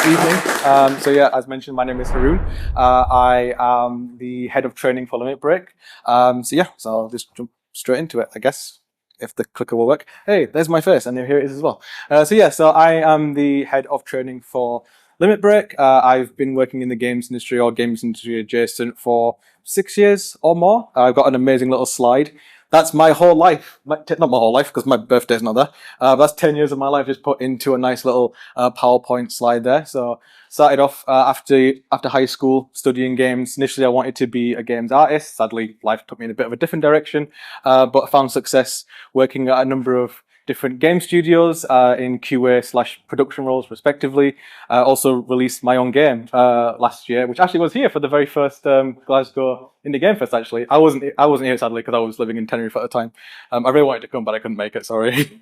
evening. So yeah, as mentioned, my name is Harun. I am the head of training for Limit Break. So I'll just jump straight into it, I guess, if the clicker will work. Hey, there's my face, and here it is as well. So I am the head of training for Limit Break. I've been working in the games industry or games industry adjacent for 6 years or more. I've got an amazing little slide. That's my whole life. Not my whole life, because my birthday's not there. That's 10 years of my life just put into a nice little PowerPoint slide there. So started off after high school studying games. Initially, I wanted to be a games artist. Sadly, life took me in a bit of a different direction, but I found success working at a number of different game studios in QA/production roles, respectively. Also released my own game last year, which actually was here for the very first Glasgow Indie Game Fest. Actually, I wasn't here sadly because I was living in Tenerife at the time. I really wanted to come, but I couldn't make it. Sorry.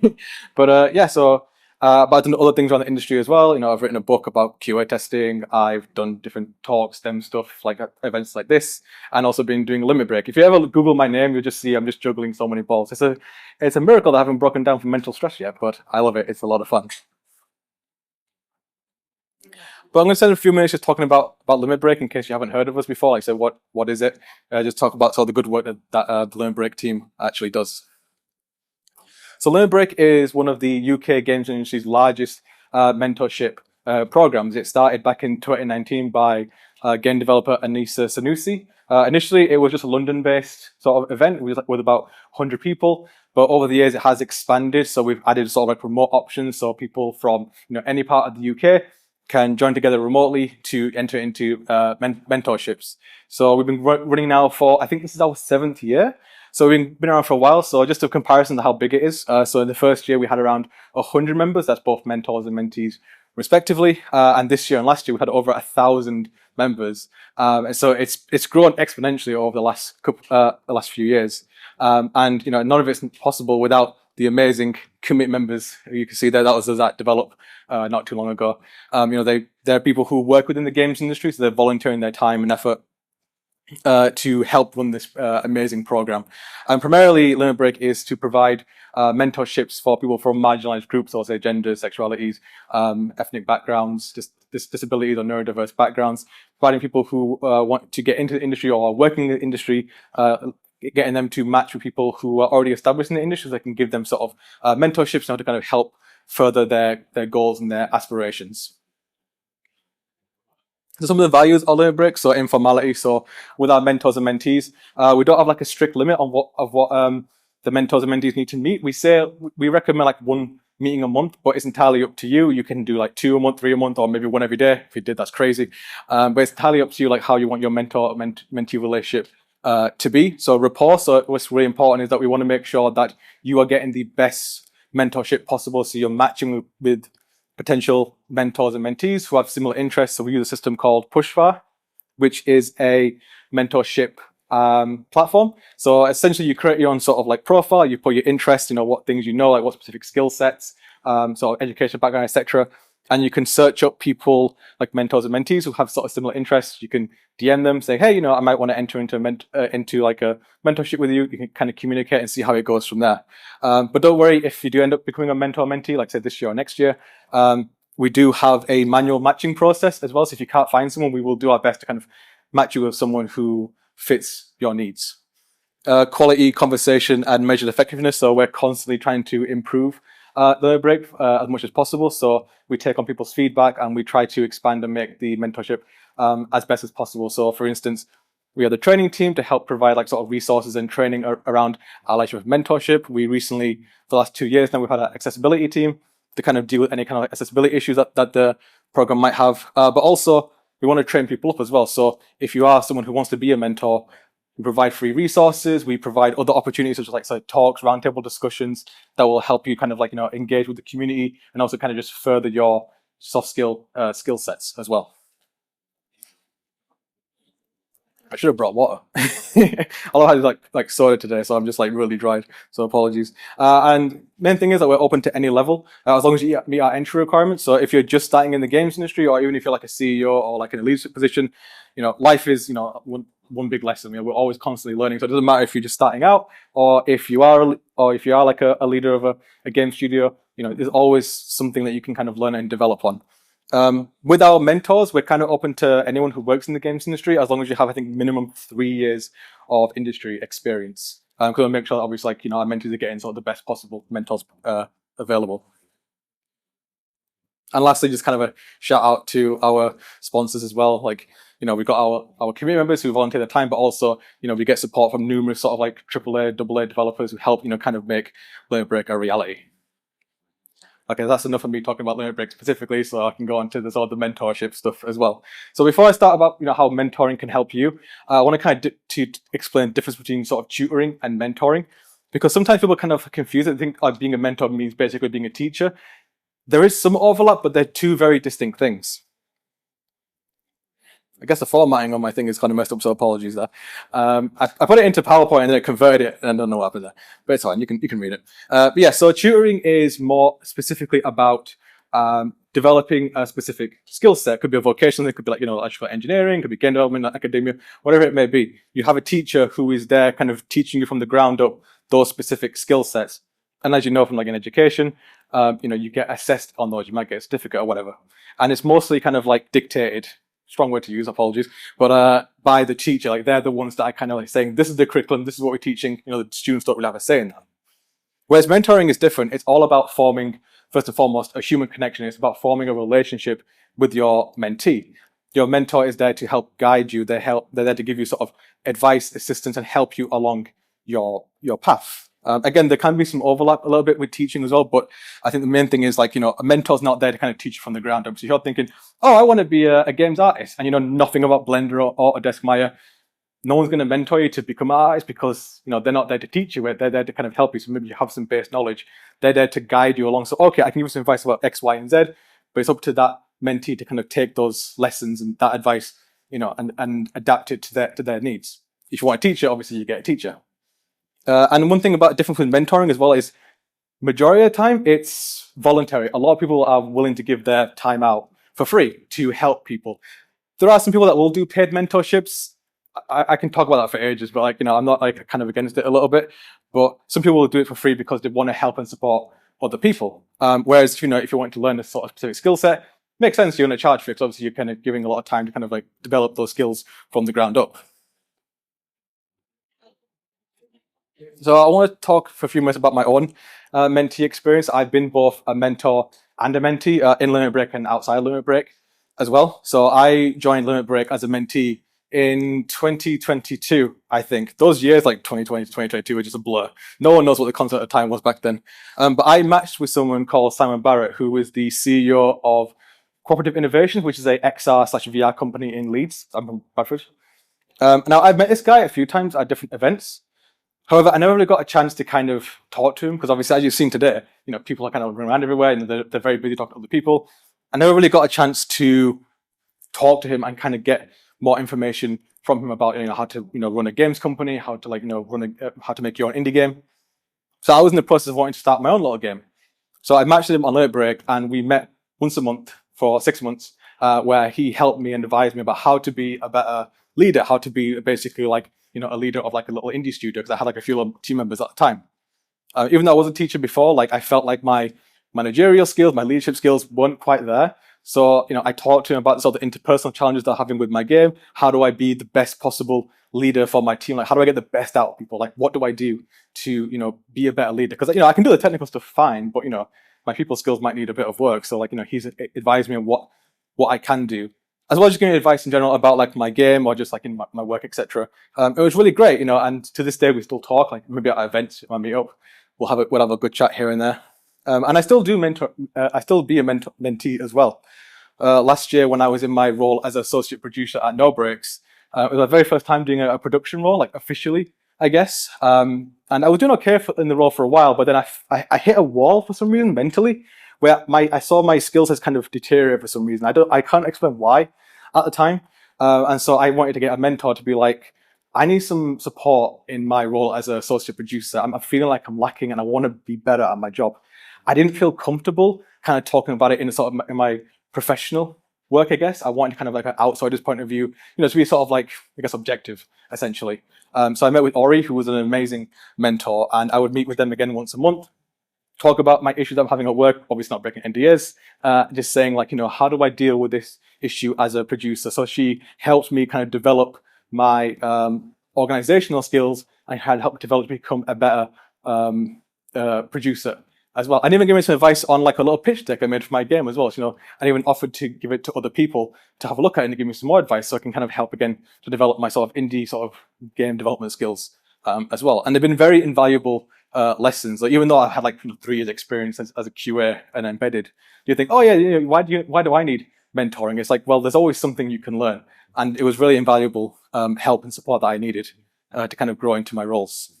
But I've done other things around the industry as well. I've written a book about QA testing. I've done different talks, STEM stuff, like events like this, and also been doing Limit Break. If you ever Google my name, you'll just see I'm just juggling so many balls. It's a miracle that I haven't broken down from mental stress yet, but I love it. It's a lot of fun. But I'm going to spend a few minutes just talking about Limit Break in case you haven't heard of us before. Like I said, what is it? Just talk about the good work that the Limit Break team actually does. So Limit Break is one of the UK games industry's largest mentorship programs. It started back in 2019 by game developer Anissa Sanusi. Initially, it was just a London-based sort of event with about 100 people. But over the years, it has expanded. So we've added sort of like remote options. So people from any part of the UK can join together remotely to enter into mentorships. So we've been running now for, I think this is our 7th year. So we've been around for a while. So just a comparison to how big it is. So in the first year, we had around 100 members. That's both mentors and mentees, respectively. And this year and last year, we had over 1,000 members. And so it's grown exponentially over the last few years. And none of it's possible without the amazing commit members. You can see there that was that developed not too long ago. They're people who work within the games industry, so they're volunteering their time and effort to help run this amazing program. And primarily, Limit Break is to provide mentorships for people from marginalized groups, or say genders, sexualities, ethnic backgrounds, disabilities or neurodiverse backgrounds, providing people who want to get into the industry or are working in the industry, getting them to match with people who are already established in the industry so they can give them sort of mentorships to kind of help further their goals and their aspirations. So some of the values of Limit Break, so informality. So with our mentors and mentees, we don't have like a strict limit on what the mentors and mentees need to meet. We recommend like one meeting a month, but it's entirely up to you. You can do like 2 a month, 3 a month, or maybe 1 every day. If you did, that's crazy. But it's entirely up to you, like how you want your mentor-mentee relationship to be. So rapport. So what's really important is that we want to make sure that you are getting the best mentorship possible. So you're matching with potential mentors and mentees who have similar interests. So we use a system called Pushfar, which is a mentorship platform. So essentially you create your own sort of like profile, you put your interests, what things like what specific skill sets, sort of education background, etc. And you can search up people like mentors and mentees who have sort of similar interests. You can DM them, say, hey, I might want to enter into like a mentorship with you. You can kind of communicate and see how it goes from there. But don't worry if you do end up becoming a mentor or mentee, like say this year or next year. We do have a manual matching process as well. So if you can't find someone, we will do our best to kind of match you with someone who fits your needs. Quality, conversation, and measured effectiveness. So we're constantly trying to improve Limit Break as much as possible. So we take on people's feedback and we try to expand and make the mentorship as best as possible. So for instance, we have the training team to help provide like sort of resources and training around our life mentorship. We recently, for the last 2 years now, we've had an accessibility team to kind of deal with any kind of accessibility issues that the program might have. But also we want to train people up as well. So if you are someone who wants to be a mentor, we provide free resources. We provide other opportunities such as like talks, roundtable discussions that will help you kind of like, engage with the community and also kind of just further your soft skill sets as well. I should have brought water. I had like soda today, so I'm just like really dried. So apologies. And main thing is that we're open to any level as long as you meet our entry requirements. So if you're just starting in the games industry, or even if you're like a CEO or like in a leadership position, life is one big lesson. We're always constantly learning. So it doesn't matter if you're just starting out or if you are like a leader of a game studio. There's always something that you can kind of learn and develop on. With our mentors, we're kind of open to anyone who works in the games industry, as long as you have, I think, minimum 3 years of industry experience. Because we'll make sure that obviously, like, our mentors are getting sort of the best possible mentors available. And lastly, just kind of a shout out to our sponsors as well. Like, we've got our community members who volunteer their time, but also, we get support from numerous sort of like AAA, AA developers who help, kind of make Limit Break a reality. Okay, that's enough of me talking about Limit Break specifically, so I can go on to this other mentorship stuff as well. So before I start about how mentoring can help you, I want to kind of to explain the difference between sort of tutoring and mentoring, because sometimes people kind of confuse it and think being a mentor means basically being a teacher. There is some overlap, but they're two very distinct things. I guess the formatting on my thing is kind of messed up, so apologies there. I put it into PowerPoint and then it converted it, and I don't know what happened there. But it's fine, you can read it. But yeah, so tutoring is more specifically about developing a specific skill set. It could be a vocational, it could be like, electrical engineering, it could be game development, academia, whatever it may be. You have a teacher who is there kind of teaching you from the ground up those specific skill sets. And as you know from like in education, you get assessed on those, you might get a certificate or whatever. And it's mostly kind of like dictated, strong word to use, apologies, but by the teacher. Like, they're the ones that are kind of like saying, this is the curriculum, this is what we're teaching. The students don't really have a say in that. Whereas mentoring is different. It's all about forming, first and foremost, a human connection. It's about forming a relationship with your mentee. Your mentor is there to help guide you. They're there to give you sort of advice, assistance, and help you along your path. Again, there can be some overlap a little bit with teaching as well, but I think the main thing is like, a mentor's not there to kind of teach you from the ground up. So if you're thinking, oh, I want to be a games artist, and you know nothing about Blender or Autodesk Maya, no one's going to mentor you to become an artist, because they're not there to teach you. They're there to kind of help you. So maybe you have some base knowledge. They're there to guide you along. So okay, I can give you some advice about X, Y, and Z, but it's up to that mentee to kind of take those lessons and that advice, and adapt it to their needs. If you want a teacher, obviously you get a teacher. And one thing about difference with mentoring as well is, majority of the time it's voluntary. A lot of people are willing to give their time out for free to help people. There are some people that will do paid mentorships. I can talk about that for ages, but I'm not like kind of against it a little bit. But some people will do it for free because they want to help and support other people. Whereas if you want to learn a sort of specific skill set, makes sense you're going to charge for it, because obviously you're kind of giving a lot of time to kind of like develop those skills from the ground up. So I want to talk for a few minutes about my own mentee experience. I've been both a mentor and a mentee in Limit Break and outside Limit Break as well. So I joined Limit Break as a mentee in 2022, I think. Those years, like 2020 to 2022, were just a blur. No one knows what the concept of time was back then. But I matched with someone called Simon Barrett, who is the CEO of Cooperative Innovations, which is a XR/VR company in Leeds. I'm from Bradford. Now, I've met this guy a few times at different events. However, I never really got a chance to kind of talk to him, because obviously, as you've seen today, people are kind of running around everywhere, and they're very busy talking to other people. I never really got a chance to talk to him and kind of get more information from him about how to run a games company, how to how to make your own indie game. So I was in the process of wanting to start my own little game. So I matched him on Limit Break, and we met once a month for 6 months, where he helped me and advised me about how to be a better leader, how to be basically like a leader of like a little indie studio, because I had like a few team members at the time. Even though I was a teacher before, like I felt like my managerial skills, my leadership skills weren't quite there. So I talked to him about sort of the interpersonal challenges that I'm having with my game. How do I be the best possible leader for my team? Like, how do I get the best out of people? Like, what do I do to be a better leader? Because I can do the technical stuff fine, but my people skills might need a bit of work. So he's advised me on what I can do, as well as just giving advice in general about like my game or just like in my work, etc. It was really great, and to this day we still talk. Like maybe at events, if I meet up, we'll have a good chat here and there. And I still do mentor. I still be a mentee as well. Last year, when I was in my role as associate producer at No Breaks, it was my very first time doing a production role, like officially, I guess. And I was doing okay in the role for a while, but then I hit a wall for some reason mentally, where I saw my skills as kind of deteriorate for some reason. I can't explain why at the time. And so I wanted to get a mentor to be like, I need some support in my role as an associate producer. I'm feeling like I'm lacking and I want to be better at my job. I didn't feel comfortable kind of talking about it in in my professional work, I guess. I wanted kind of like an outsider's point of view, to be sort of like, I guess, objective, essentially. So I met with Ori, who was an amazing mentor, and I would meet with them again once a month. talk about my issues I'm having at work, obviously not breaking NDAs, just saying like, how do I deal with this issue as a producer? So she helped me kind of develop my organizational skills and had helped develop me become a better producer as well. And even gave me some advice on like a little pitch deck I made for my game as well. So, I even offered to give it to other people to have a look at it and to give me some more advice so I can kind of help again to develop my sort of indie sort of game development skills as well. And they've been very invaluable lessons. Like, even though I had like 3 years experience as a QA and embedded, you think, oh yeah, why do I need mentoring? It's like, well, there's always something you can learn. And it was really invaluable help and support that I needed to kind of grow into my roles.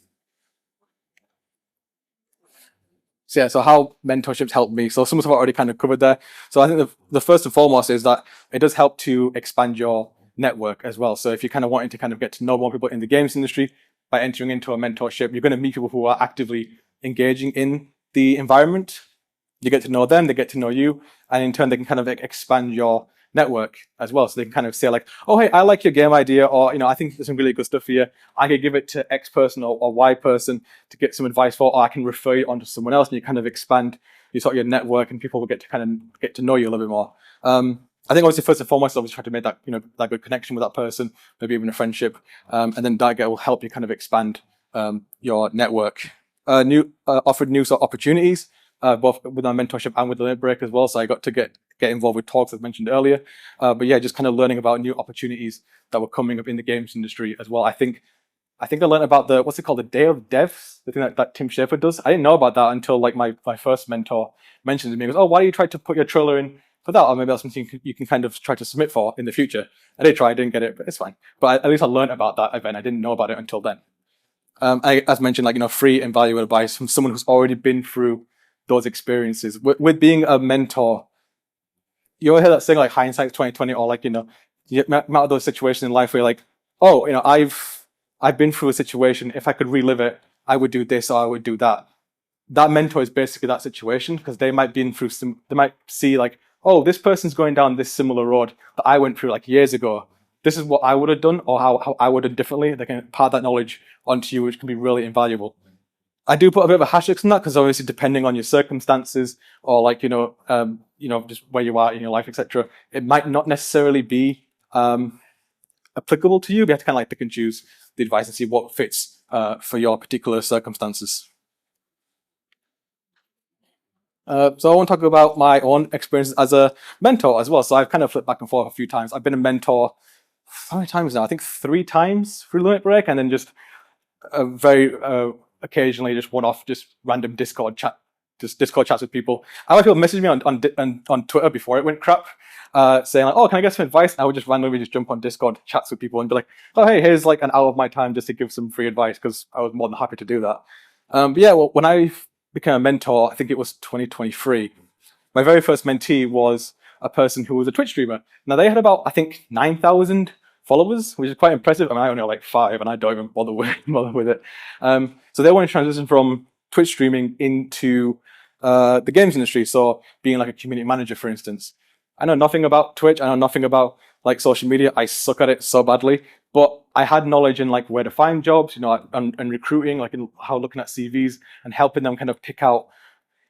So yeah, so how mentorships helped me. So some of I've already kind of covered there. So I think the first and foremost is that it does help to expand your network as well. So if you're kind of wanting to kind of get to know more people in the games industry by entering into a mentorship, you're going to meet people who are actively engaging in the environment. You get to know them, they get to know you, and in turn they can kind of expand your network as well. So they can kind of say like, oh, hey, I like your game idea, or, I think there's some really good stuff here. I could give it to X person or Y person to get some advice for, or I can refer you on to someone else, and you kind of expand your network, and people will get to kind of get to know you a little bit more. I think obviously first and foremost, obviously try to make that, that good connection with that person, maybe even a friendship. And then that will help you kind of expand your network. Offered new sort of opportunities, both with our mentorship and with the Limit Break as well. So I got to get involved with talks as mentioned earlier. But yeah, just kind of learning about new opportunities that were coming up in the games industry as well. I think I learned about what's it called, the Day of Devs, the thing that Tim Schafer does. I didn't know about that until like my first mentor mentioned to me. He goes, oh, why do you try to put your trailer in for that? Or maybe that's something you can kind of try to submit for in the future. I did try, I didn't get it, but it's fine. But at least I learned about that event. I didn't know about it until then. As mentioned, like, free and valuable advice from someone who's already been through those experiences. With being a mentor, you always hear that saying like hindsight's 2020, or like, you get out of those situations in life where you're like, oh, I've been through a situation. If I could relive it, I would do this or I would do that. That mentor is basically that situation, because they might they might see like, oh, this person's going down this similar road that I went through like years ago. This is what I would have done, or how I would have differently. They can impart that knowledge onto you, which can be really invaluable. I do put a bit of a hashtag on that, because obviously depending on your circumstances, or like, just where you are in your life, etc., it might not necessarily be applicable to you. We have to kind of like pick and choose the advice and see what fits for your particular circumstances. So I want to talk about my own experience as a mentor as well. So I've kind of flipped back and forth a few times. I've been a mentor, how many times now? I think 3 times through Limit Break, and then just very occasionally just one-off, just random Discord chats with people. I had people message me on Twitter before it went crap, saying like, oh, can I get some advice? And I would just randomly just jump on Discord chats with people and be like, oh, hey, here's like an hour of my time just to give some free advice, because I was more than happy to do that. But yeah, well, when I became a mentor, I think it was 2023. My very first mentee was a person who was a Twitch streamer. Now they had about, I think, 9,000 followers, which is quite impressive. I mean, I only have like 5, and I don't even bother with it. So they want to transition from Twitch streaming into the games industry. So being like a community manager, for instance. I know nothing about Twitch. I know nothing about like social media. I suck at it so badly. But I had knowledge in like where to find jobs, and recruiting, like in how looking at CVs and helping them kind of pick out,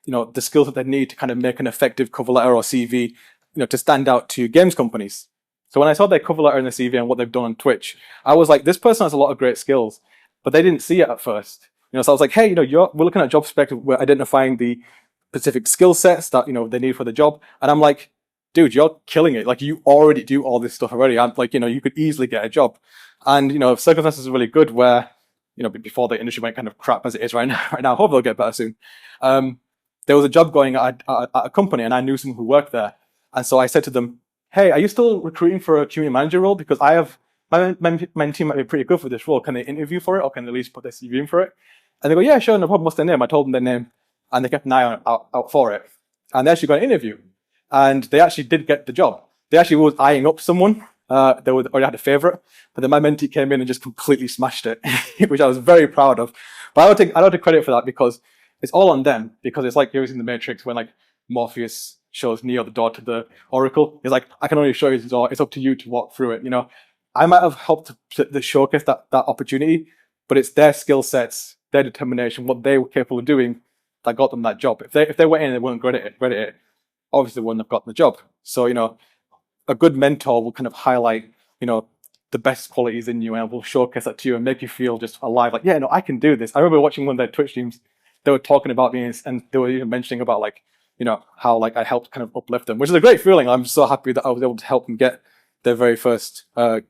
the skills that they need to kind of make an effective cover letter or CV, to stand out to games companies. So when I saw their cover letter in the CV and what they've done on Twitch, I was like, this person has a lot of great skills, but they didn't see it at first. So I was like, hey, we're looking at job spec, we're identifying the specific skill sets that, they need for the job. And I'm like, dude, you're killing it. Like, you already do all this stuff already. I'm like, you could easily get a job. And, if circumstances are really good where, before the industry went kind of crap as it is right now, hope they'll get better soon. There was a job going at a company, and I knew someone who worked there. And so I said to them, hey, are you still recruiting for a community manager role? Because my mentee might be pretty good for this role. Can they interview for it, or can they at least put their CV in for it? And they go, yeah, sure, no problem. What's their name? I told them their name, and they kept an eye out for it. And they actually got an interview, and they actually did get the job. They actually was eyeing up someone. They already had a favorite, but then my mentee came in and just completely smashed it, which I was very proud of. But I don't take credit for that, because it's all on them. Because it's like using the Matrix when like Morpheus shows Neo the door to the Oracle. He's like, I can only show you the door. It's up to you to walk through it. I might have helped to showcase that opportunity, but it's their skill sets, their determination, what they were capable of doing, that got them that job. If they went in and they weren't great at it, obviously they wouldn't have gotten the job. So, a good mentor will kind of highlight, the best qualities in you and will showcase that to you and make you feel just alive. Like, yeah, no, I can do this. I remember watching one of their Twitch streams. They were talking about me and they were even mentioning about like, how like I helped kind of uplift them, which is a great feeling. I'm so happy that I was able to help them get their very first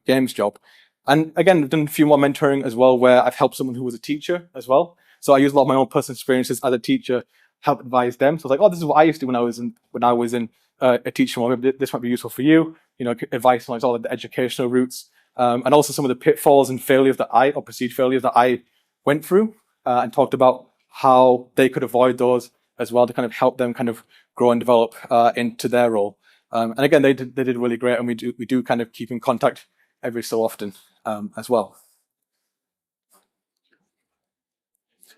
games job. And again, I've done a few more mentoring as well, where I've helped someone who was a teacher as well. So I use a lot of my own personal experiences as a teacher, help advise them. So I was like, oh, this is what I used to do when I was in a teaching role. Maybe this might be useful for you. Advice on like all of the educational routes, and also some of the pitfalls and perceived failures that I went through, and talked about how they could avoid those as well to kind of help them kind of grow and develop into their role. And again, they did really great, and we do kind of keep in contact every so often as well.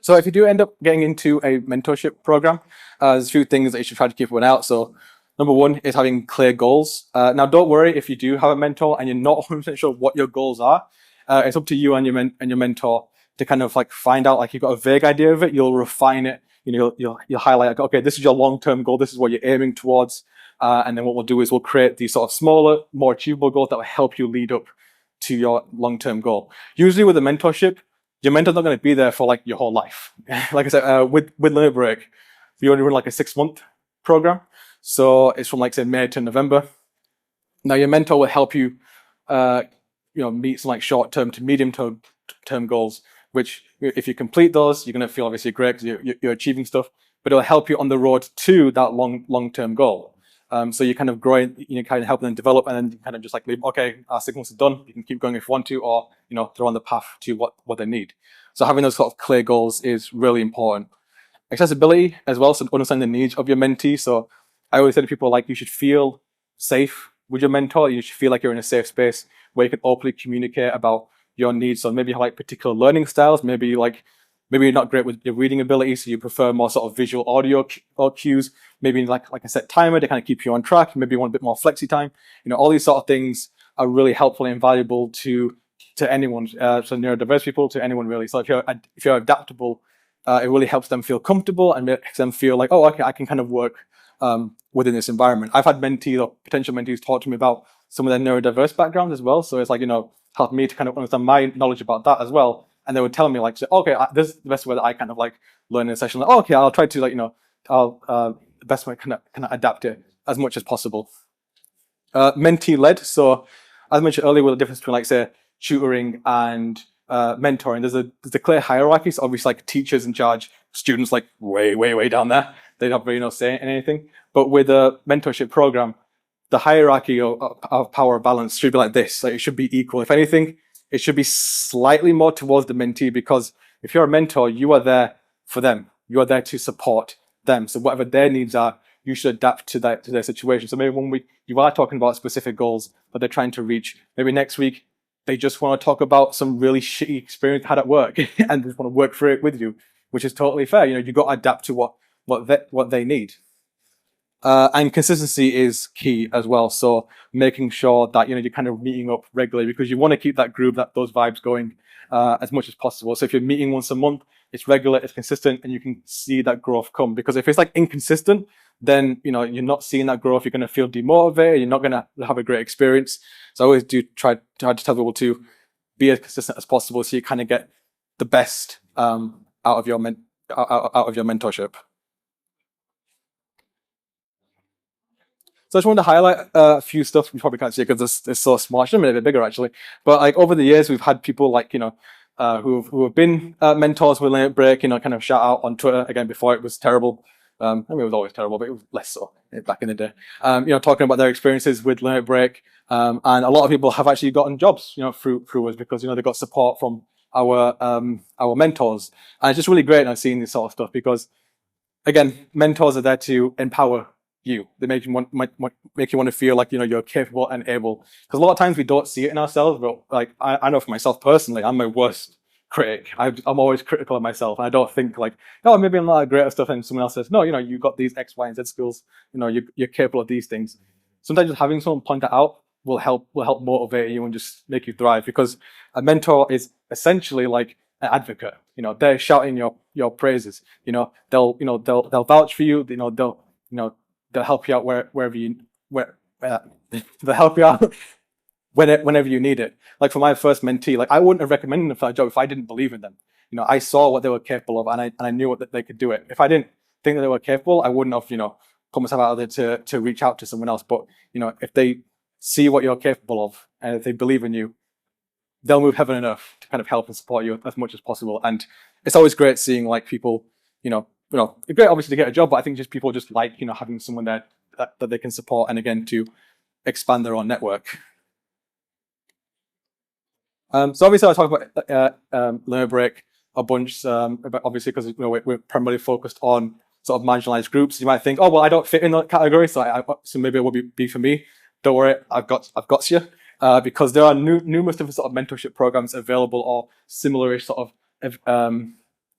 So if you do end up getting into a mentorship program, there's a few things that you should try to keep an eye out. So number one is having clear goals. Now, don't worry if you do have a mentor and you're not 100% sure what your goals are. It's up to you and your mentor to kind of like find out. Like, you've got a vague idea of it, you'll refine it. You'll highlight, like, okay, this is your long-term goal. This is what you're aiming towards. And then what we'll do is we'll create these sort of smaller, more achievable goals that will help you lead up to your long-term goal. Usually with a mentorship, your mentor's not going to be there for like your whole life. Like I said, with Limit Break, we only run like a 6-month program. So it's from like say May to November. Now your mentor will help you, meet some like short-term to medium-term goals, which if you complete those, you're going to feel obviously great because you're achieving stuff, but it'll help you on the road to that long-term goal. So you're kind of growing, kind of helping them develop, and then you kind of just like leave, okay, our 6 months is done. You can keep going if you want to, or, they're on the path to what they need. So having those sort of clear goals is really important. Accessibility as well, so understanding the needs of your mentee. So I always say to people, like, you should feel safe with your mentor. You should feel like you're in a safe space where you can openly communicate about your needs. So maybe you have like particular learning styles. Maybe you're not great with your reading ability, so you prefer more sort of visual audio or cues. Maybe like a set timer to kind of keep you on track. Maybe you want a bit more flexi time. All these sort of things are really helpful and valuable to anyone. So neurodiverse people, to anyone really. So if you're adaptable, it really helps them feel comfortable and makes them feel like, oh, okay, I can kind of work within this environment. I've had mentees or potential mentees talk to me about some of their neurodiverse backgrounds as well. So it's like, help me to kind of understand my knowledge about that as well. And they would tell me like, okay, this is the best way that I kind of like learn in a session. Like, oh, okay, I'll try to like, the best way kind of adapt it as much as possible. Mentee led. So as I mentioned earlier, with the difference between like say tutoring and mentoring, there's a clear hierarchy. So obviously like teachers in charge, students like way down there. They don't really know say anything. But with a mentorship program, the hierarchy of power balance should be like this. Like, it should be equal. If anything, it should be slightly more towards the mentee, because if you're a mentor, you are there for them. You are there to support them. So whatever their needs are, you should adapt to their situation. So maybe 1 week you are talking about specific goals that they're trying to reach. Maybe next week they just want to talk about some really shitty experience they had at work and just want to work through it with you, which is totally fair. You've got to adapt to what they need. And consistency is key as well. So making sure that you're kind of meeting up regularly, because you want to keep that group, those vibes going as much as possible. So if you're meeting once a month, it's regular, it's consistent, and you can see that growth come. Because if it's like inconsistent, then you're not seeing that growth. You're going to feel demotivated. You're not going to have a great experience. So I always do try to tell people to be as consistent as possible, so you kind of get the best out of your mentorship. So I just wanted to highlight a few stuff. You probably can't see it because it's so small. I should have made it a bit bigger actually. But like over the years, we've had people like who have been mentors with Limit Break. Kind of shout out on Twitter again. Before it was terrible. I mean, it was always terrible, but it was less so back in the day. Talking about their experiences with Limit Break, and a lot of people have actually gotten jobs, through us, because they got support from our mentors, and it's just really great. And I've seen this sort of stuff because, again, mentors are there to empower you. They make you want to feel like you're capable and able. Because a lot of times we don't see it in ourselves. But like I know for myself personally, I'm my worst critic. I'm always critical of myself, and I don't think like, oh, maybe I'm not great at stuff, and someone else says, no, you got these X, Y, and Z skills. You're capable of these things. Sometimes just having someone point that out will help motivate you and just make you thrive. Because a mentor is essentially like an advocate. They're shouting your praises. They'll vouch for you. They'll help you out they'll help you out whenever you need it. Like for my first mentee, like I wouldn't have recommended them for that job if I didn't believe in them. I saw what they were capable of, and I knew that they could do it. If I didn't think that they were capable, I wouldn't have put myself out there to reach out to someone else. But if they see what you're capable of and if they believe in you, they'll move heaven and earth to kind of help and support you as much as possible. And it's always great seeing like people, it's great obviously to get a job, but I think just people just like having someone there that they can support, and again to expand their own network. So obviously I talk about Limit Break a bunch, obviously because we're primarily focused on sort of marginalized groups. You might think, oh well, I don't fit in that category, so maybe it will be for me. Don't worry, I've got you, because there are numerous different sort of mentorship programs available or similar-ish sort of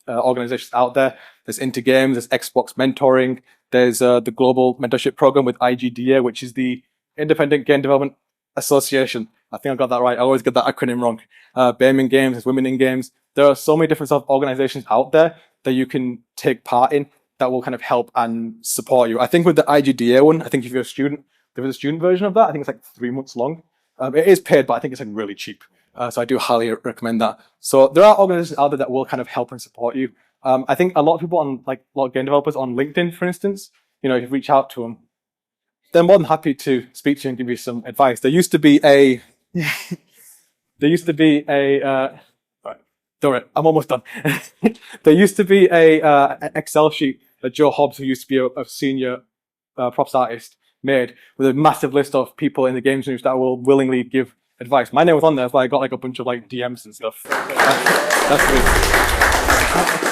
organizations out there. There's Intergames, there's Xbox Mentoring, there's the Global Mentorship Program with IGDA, which is the Independent Game Development Association. I think I got that right. I always get that acronym wrong. BAME in Games, there's Women in Games. There are so many different sort of organizations out there that you can take part in that will kind of help and support you. I think with the IGDA one, I think if you're a student, there is a student version of that. I think it's like 3 months long. It is paid, but I think it's like really cheap. So I do highly recommend that. So there are organizations out there that will kind of help and support you. I think a lot of people a lot of game developers on LinkedIn, for instance, if you reach out to them, they're more than happy to speak to you and give you some advice. There used to be a don't worry, I'm almost done. There used to be an Excel sheet that Joe Hobbs, who used to be a senior props artist, made with a massive list of people in the games industry that will willingly give advice. My name was on there, so I got like a bunch of like DMs and stuff. That's me.